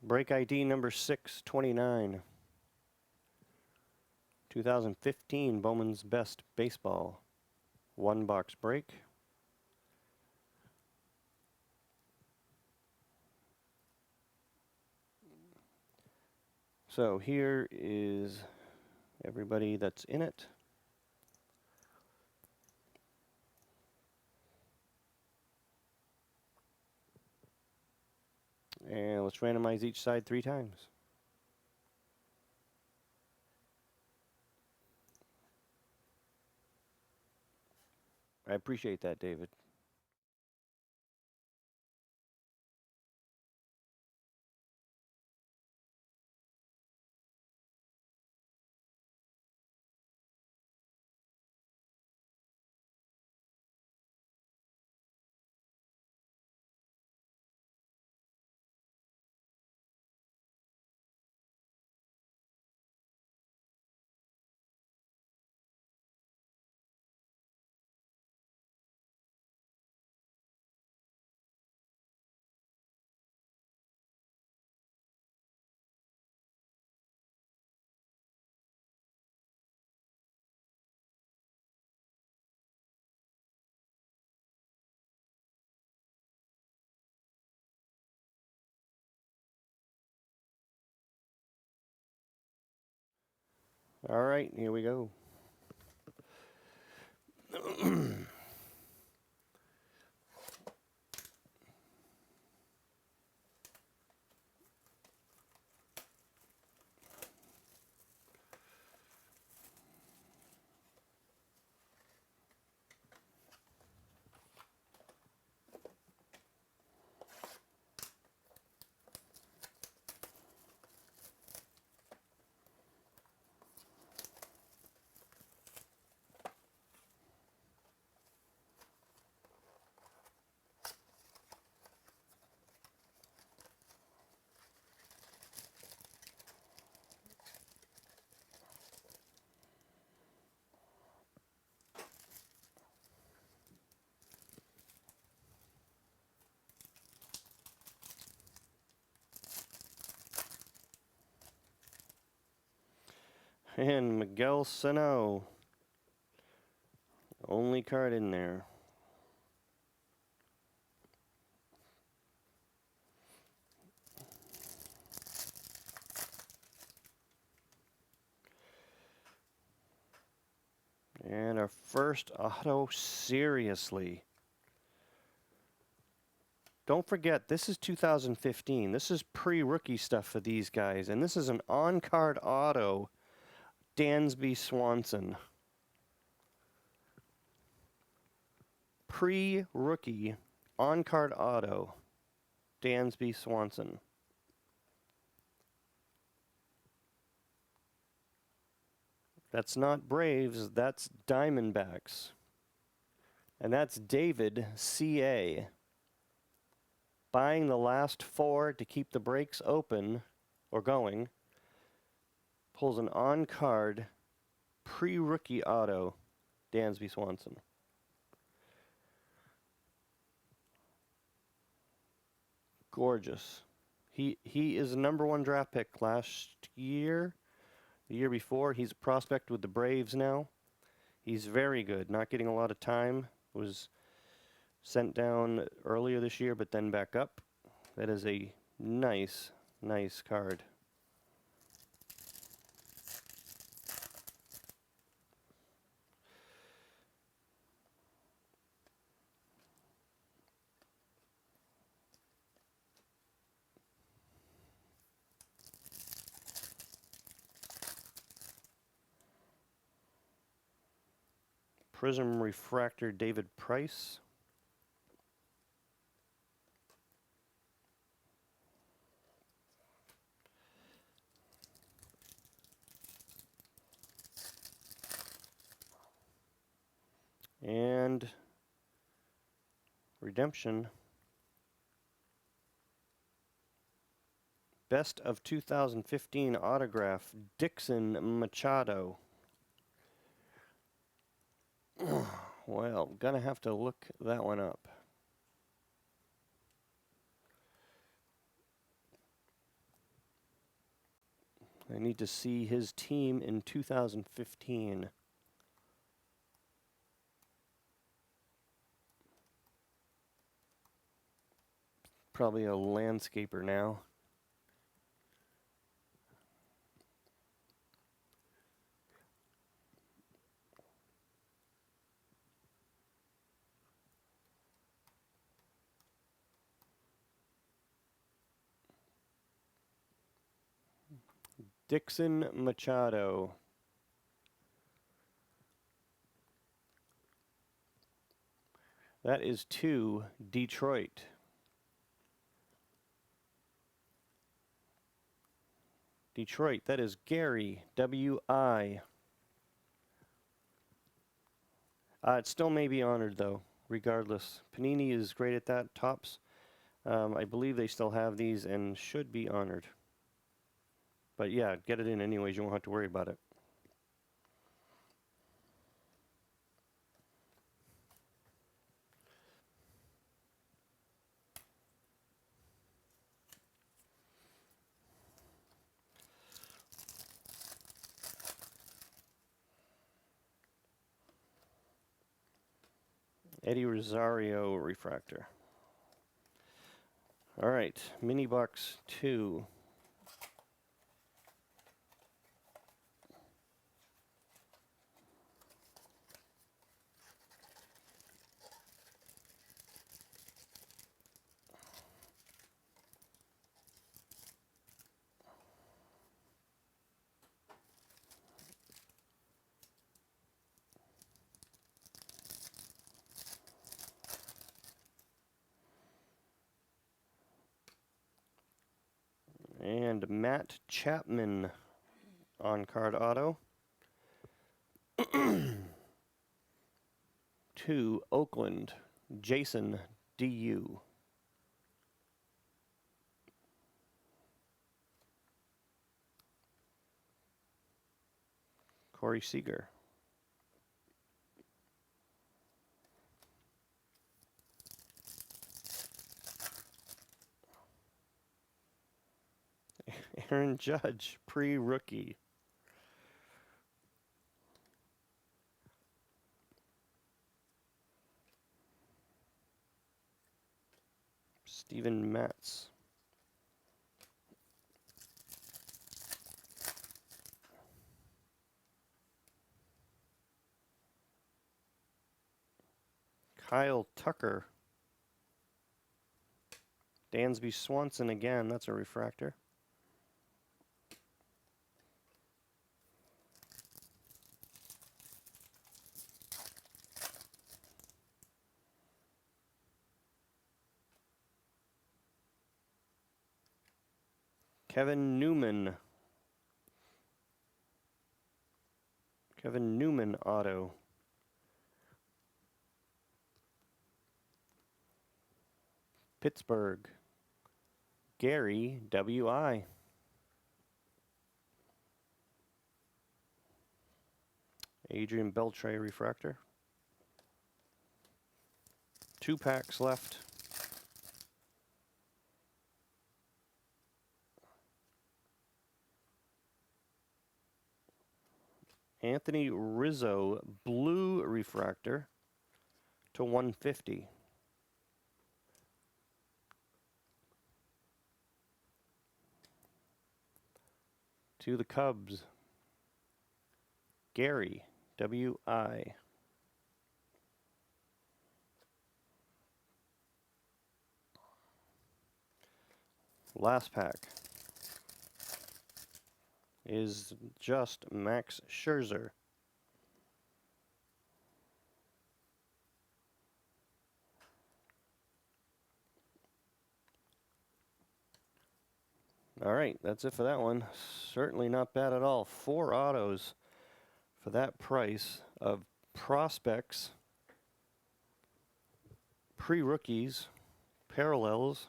Break ID number 629. 2015 Bowman's Best Baseball. 1-box break. So here is everybody that's in it. And let's randomize each side 3 times. I appreciate that, David. All right, here we go. And Miguel Sano. Only card in there. And our first auto, seriously. Don't forget, this is 2015. This is pre-rookie stuff for these guys. And this is an on-card auto, Dansby Swanson. Pre-rookie, on-card auto, Dansby Swanson. That's not Braves, that's Diamondbacks. And that's David C.A. buying the last 4 to keep the breaks open or going. Pulls an on-card pre-rookie auto, Dansby Swanson. Gorgeous. He is a #1 draft pick last year. The year before, he's a prospect with the Braves now. He's very good, not getting a lot of time. Was sent down earlier this year, but then back up. That is a nice, nice card. Prism Refractor David Price. And Redemption. Best of 2015 autograph, Dixon Machado. Well, gonna have to look that one up. I need to see his team in 2015. Probably a landscaper now. Dixon Machado. That is to Detroit. Detroit, that is Gary, W.I. It still may be honored, though, regardless. Panini is great at that. Topps, I believe they still have these and should be honored. But yeah, get it in anyways. You won't have to worry about it. Eddie Rosario refractor. All right, mini box 2. And Matt Chapman on card auto. To Oakland, Jason D.U. Corey Seager. Aaron Judge, pre-rookie. Steven Matz. Kyle Tucker. Dansby Swanson again. That's a refractor. Kevin Newman. Kevin Newman auto. Pittsburgh. Gary W.I. Adrian Beltre refractor. 2 packs left. Anthony Rizzo, blue refractor to 150. To the Cubs, Gary, W.I. Last pack is just Max Scherzer. All right, that's it for that one. Certainly not bad at all. 4 autos for that price of prospects, pre-rookies, parallels,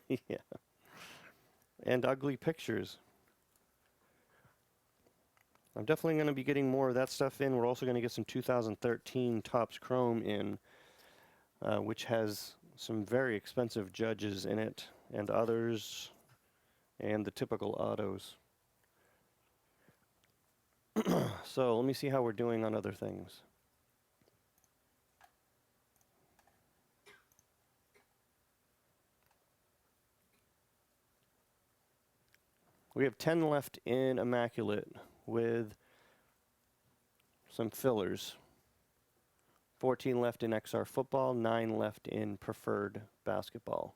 yeah, and ugly pictures. I'm definitely going to be getting more of that stuff in. We're also going to get some 2013 Topps Chrome in, which has some very expensive judges in it and others, and the typical autos. So let me see how we're doing on other things. We have 10 left in Immaculate with some fillers. 14 left in XR Football, 9 left in Preferred Basketball.